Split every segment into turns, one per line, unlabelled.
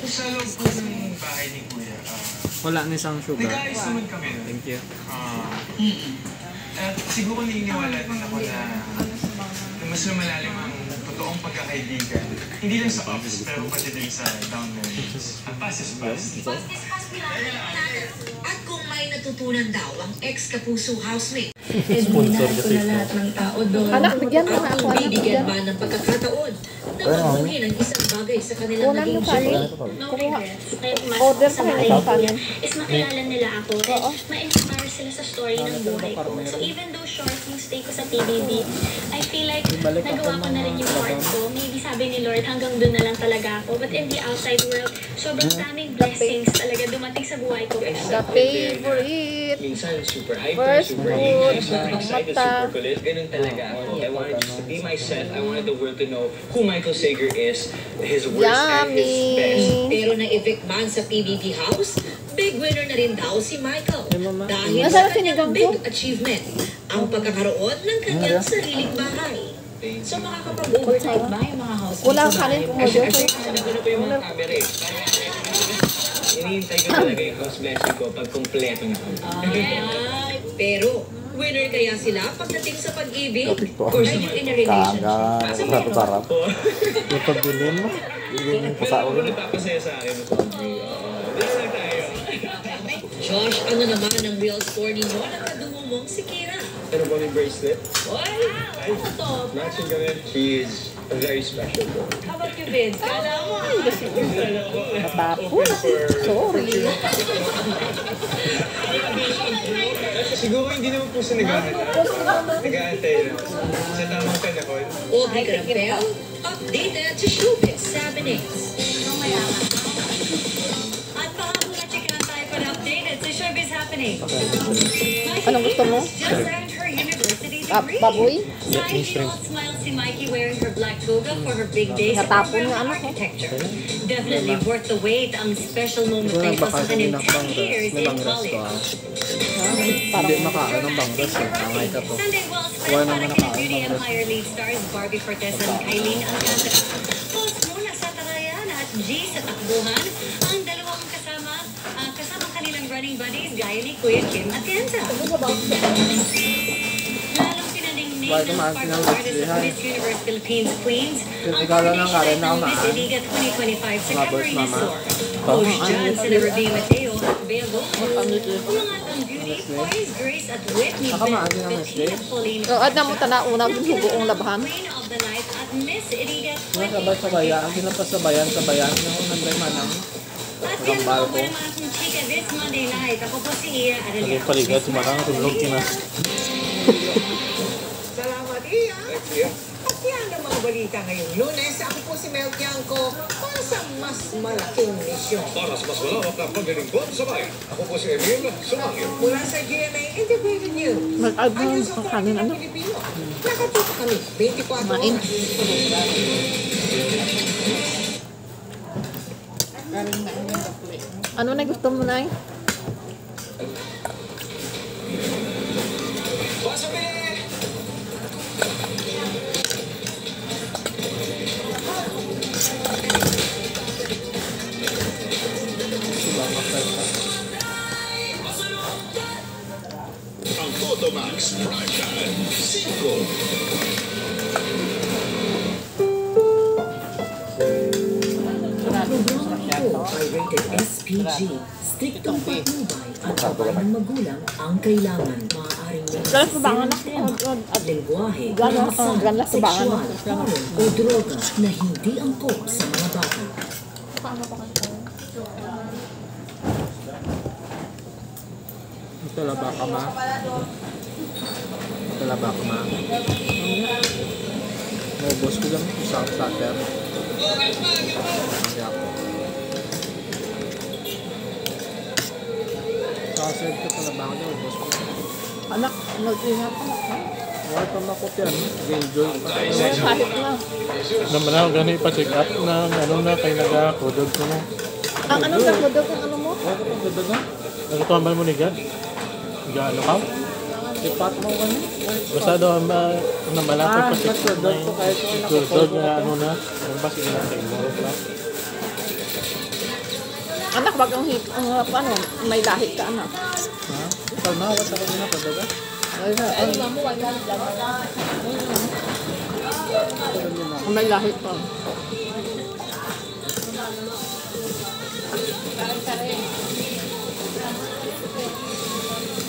Sa loob po ng bahay ni Kuya,
wala na isang sugar.
nag-ayos naman kami.
Thank you.
At siguro naniniwala din ako na mas lumalalim ang totoong pagkakaibigan. Hindi lang sa office, pero pati din sa down the roads. Ang pass is pass.
At kung may natutunan daw ang ex-kapuso housemate,
Sponsor kasi ito.
lahat ng tao doon.
Anak, bigyan mo na ako. Anak,
bibigyan
bigyan.
ba ng pagkakataon na mabuhin ang isang bagay sa kanilang
Kunan
naging
mo kami.
journey?
No regrets. Kaya
Order
pumasok sa
pa
bahay
ito
ko
kami.
yan is makilala nila ako.
Oo.
And ma-inspire sila sa story ng buhay ko. So even though short yung stay ko sa PBB, I feel like nagawa ko na rin yung part ko. Maybe sabi ni Lord, hanggang doon na lang talaga ako. But in the outside world, sobrang daming blessings talaga dumating sa buhay ko.
The favorite.
Minsan super hyper,
First
super
food,
ingay, super
ang
excited,
mata.
super kulit. Ganun talaga ako. I wanted just to be myself. I wanted the world to know who Michael Sager is, his worst and his best.
Pero na-evict man sa PBB house, big winner na rin daw si Michael. Dahil
Nasaan
sa
sinigang
kanyang
ko?
big achievement, ang pagkakaroon ng kanyang sariling bahay. So makakapag-overnight ba yung mga house?
Wala ka rin umorder.
Ano po yung mga camera eh. Inihintay ko talaga yung house blessing ko pag kompleto na kami.
Ay, pero winner kaya sila pagdating sa pag-ibig? Or yung in a relationship? Sa meron.
Yung pagbilin mo. Bilin ko sa
Ano
ulo.
nagpapasaya sa akin? Dito lang tayo.
Josh, ano naman ang real story mo ng kadungo mong si Kira?
Ano ba yung bracelet?
Oy, ano to?
Matching kami. She is a very special girl.
How about you, Vince? Kala mo.
Tapos. Sorry.
Siguro hindi naman po sa nag-aantay. Nag-aantay lang. Sa tamang panahon.
Audrey Carampel, updated sa showbiz happenings.
At baka muna checkan tayo para updated sa showbiz happening.
Anong gusto mo?
Just earned her university degree.
Baboy?
Smiling smile si Mikey wearing her black toga for her big day sa
Natapon
program
nga,
of
ano ko.
architecture. Definitely worth the wait ang special moment na ito sa kanyang 10 years in college.
Hindi makain ng bangres eh. Tangay ka to.
Sunday Wells
Wala
Friends
naman
para kina
nakain
Beauty
ng
Empire lead stars Barbie Fortes at Eileen Alcantara. Post muna sa Tarayan at G sa takbuhan ang dalawang kasama kanilang running buddies gaya ni Kuya Kim Atienza. Lalong pinaningning
Bakit
ng
kumain
sparkle
ng
artist
Leslie,
of Miss Universe Philippines Queens ang
Ikaw lang ang kain na
ng Miss
kumain.
Iliga 2025 sa
Mga boys,
Camarines
mama.
Store. Coach John, sila Ruby Mateo at Bea Gomez. Umangat ang beauty, poise, grace at wit ni
Nakamaan din ang Leslie.
Bettina Pauline.
At na mo unang hugoong labahan.
Queen of the night at Miss Iliga
Nasabay sa bayan. Ang ginapasabayan sa bayan. Yung nagday manang.
At yan ang mga naman akong chika this Monday night. Ako po si Ira Arellano.
Paligat si Marang. Tulog kinas.
Salamat, Iya. At yan ang mga balita ngayong Lunes. Ako po si Mel Tiangco para sa mas malaking misyon.
Para sa mas malawak na paglilingkod sa bayan. Ako po si Emil Sumangil.
Mula sa GMA Integrated News.
Mag-advance ang kanin, ano?
Pilipino. Nakatuto kami 24
Main.
oras.
Ano na gusto mo, Nay?
Ang Photomax Primetime
Ito ay rated SPG. Striktong patnubay at abay ng magulang ang kailangan. Maaaring may
Galas sa bangan na.
lengguwahe,
Galas sa bangan
sexual,
na.
o droga na hindi angkop sa mga bata.
Ito laba ka ma. Ito laba ka ma. Maubos ko lang isang starter. Hindi ako. Sasad ko pala ba ako dyan? Maubos ko.
Anak, mag-ingat ka.
Wala pa makot yan. Enjoy pa.
Kahit na.
Naman ako gani pa-check up na ano na kay nag-kodod ko mo.
Ang ano na mo daw ang ano mo?
Oo, kung kodod na. Nagtuambal mo ni God? Gano ka? Ipat mo kami. Basta daw ang malapit pa check up na yun. Kodod na ano na. Ano ba sige na sa imorot na?
Anak, wag ang paano, may lahi ka anak.
Ha? Ikaw na, wala sa kanya na kodod ah.
Ay, may lahi pa.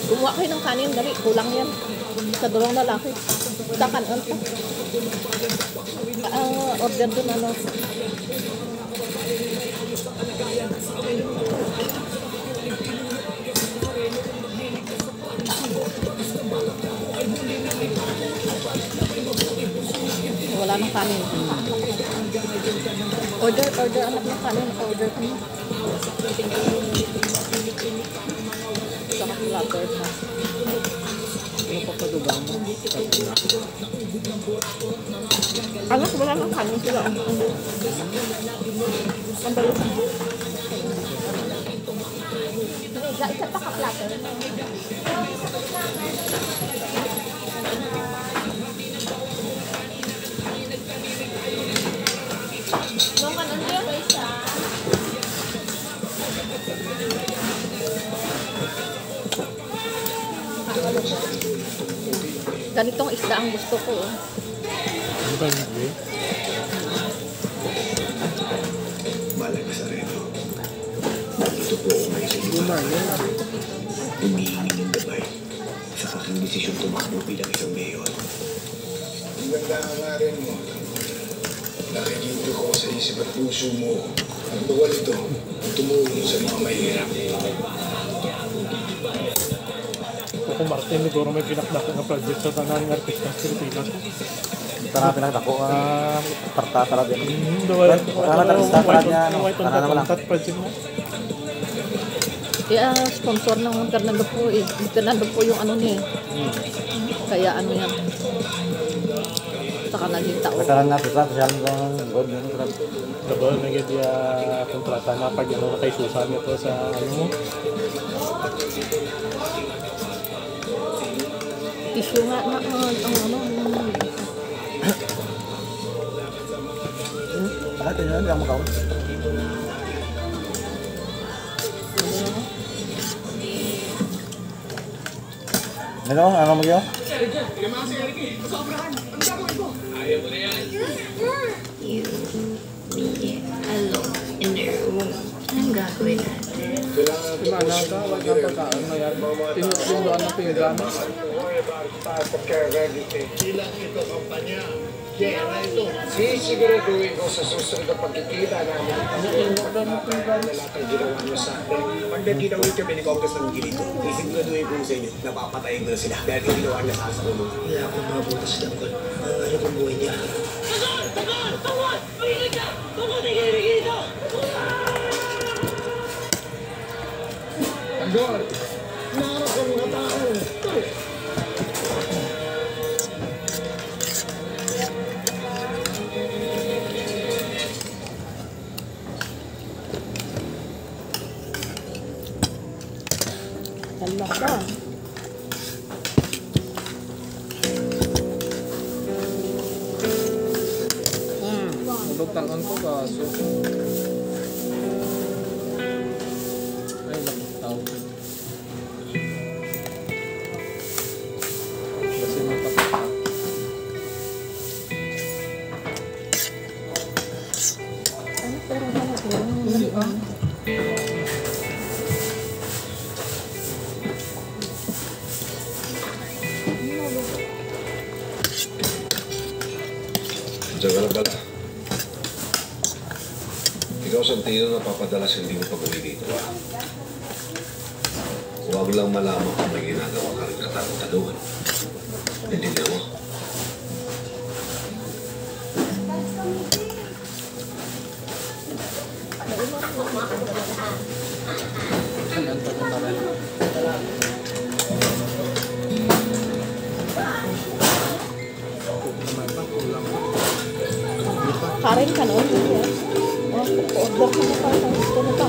Gumawa kayo ng kanin, dali. Kulang yan. Sa dalawang lalaki. Sa kanan pa. Order dun ano. Wala nang kanin. Order anak ng kanin. Order ka na. Saka platter na.
Ano pa padugang mo?
Anak, wala nang kanin sila. Ang dalo. Isa pa ka platter. Ganitong isda ang gusto ko.
Ano ba yung
Malaga sa reno. Dito po ako may sa iba. Humihingi ng gabay sa aking desisyon tumakbo bilang isang mayor. Ang ganda nga rin mo. Nakikita ko sa isip at puso mo ang bawal ito ang tumulong sa mga mahirap.
Kung Martin, siguro may pinakdako na project sa tanan ng artista sa Pilipinas.
Tara pinakdako tartara din.
Wala
artista para niya ano.
Para naman ang project mo.
Kaya sponsor ng Fernando po eh. Fernando po yung ano niya. Kaya ano yan. Saka naging tao.
Veteran nga sa social god din tra.
Diba, nagya kontrata na pag ano na kay Susan ito sa ano mo.
Tissue nga na ang ano.
Ate na lang makaw. Ano mo yun?
You, me, alone in the room. Anong gagawin natin?
Simana ka, wag kang pagkaan na yan. Tinutulungan ng pinggan.
Ilang ito kampanya. Kaya na ito. Sisiguraduhin ko sa susunod na pagkikita namin na lahat ang ginawa niyo sa atin. Pag nagkinawi kami ni Congressman Gilito, sisiguraduhin ko sa inyo, napapatayin ko na sila dahil yung ginawa niya sa asawa mo. Wala akong mabutas lang ko. Ano pang buhay niya? Tungod! Mahilig ka! Tungod! Tigil ito! Tagor! Naharap ang mga tao!
Dalawa ka.
Ulog tangan ko kaso. Ay, nakitaw. Kasi matapos.
Ano pero ano?
Diyan ka na pala. Ikaw, Santino, napapadalas hindi mo pag-uwi dito. Huwag lang malaman kung may ginagawa ka rin katanong-tanungan. Hindi na mo.
rin ka noon. Order ka na pa. Gusto mo pa.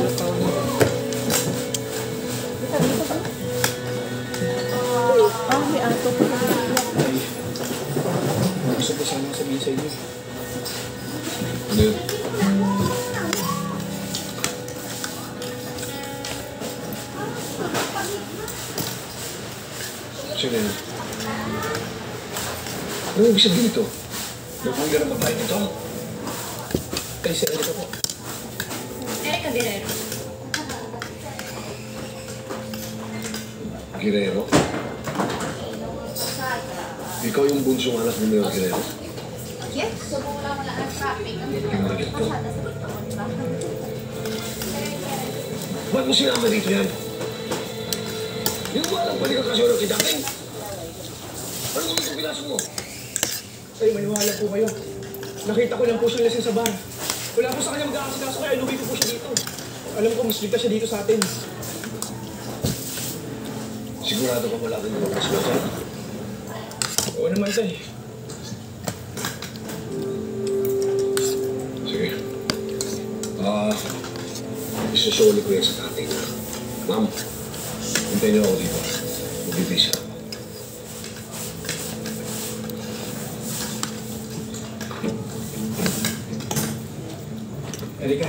May ato pa.
Gusto ko sana sabihin sa inyo. Ano yun? Sino yun? Ano ibig sabihin ito? Nagpangga ng babae nito? Kay si Erika po.
Erika Guerrero.
Guerrero? Ikaw yung bunsong anak ni Mayor Guerrero?
Yes.
Yung mga ganito? Ba't mo sinama dito yan? Hindi mo alam pwede ka kasi walang kidapin? Ano kung itong pinasok mo?
Ay, maniwala po kayo. Nakita ko lang po siya lasing sa bar. Wala po sa kanya mag-aasikaso kaya inuwi ko po siya dito. Alam ko, mas ligtas siya dito sa atin.
Sigurado ka wala kang lumabas na dyan?
Oo naman, tay.
Sige. Isusuli ko yan sa tatay na. Ma'am, hintayin niyo ako dito. Magbibisa ako.
Erika,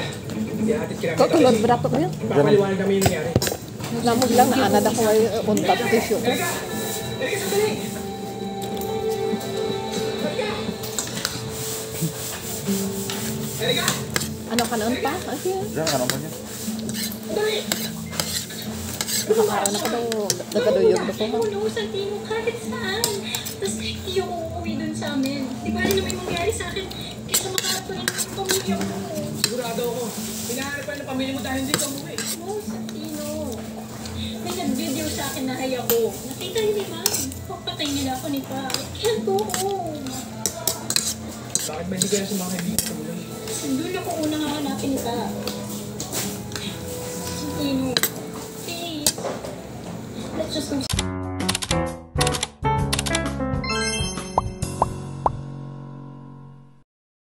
ihatid ka
Kau tulad berato kayo?
Papaliwanag kami yung nangyari.
Namog lang na anad ako ay untat tissue.
Erika! Erika, sandali! Erika!
Ano ka noon pa? Ay,
Diyan, ano ba niya?
nakakaroon ako daw. Nagkaduyog ko ha.
No, Santino, kahit saan. Tapos, hindi ako uuwi dun sa amin. Di ba, ano may mangyari sa akin? Kaya makakapunin ng pamilya ko.
Sigurado ako. Hinahanap pa ng pamilya mo dahil hindi ka umuwi.
No, Santino. May nag-video sa akin na hay ako. Nakita niyo, di ba? Papatay nila ako ni Pa. I can't go home.
Bakit ba hindi ka sa mga kaibigan mo lang?
Doon ako unang hahanapin ni Pa. Santino, please. Let's just go.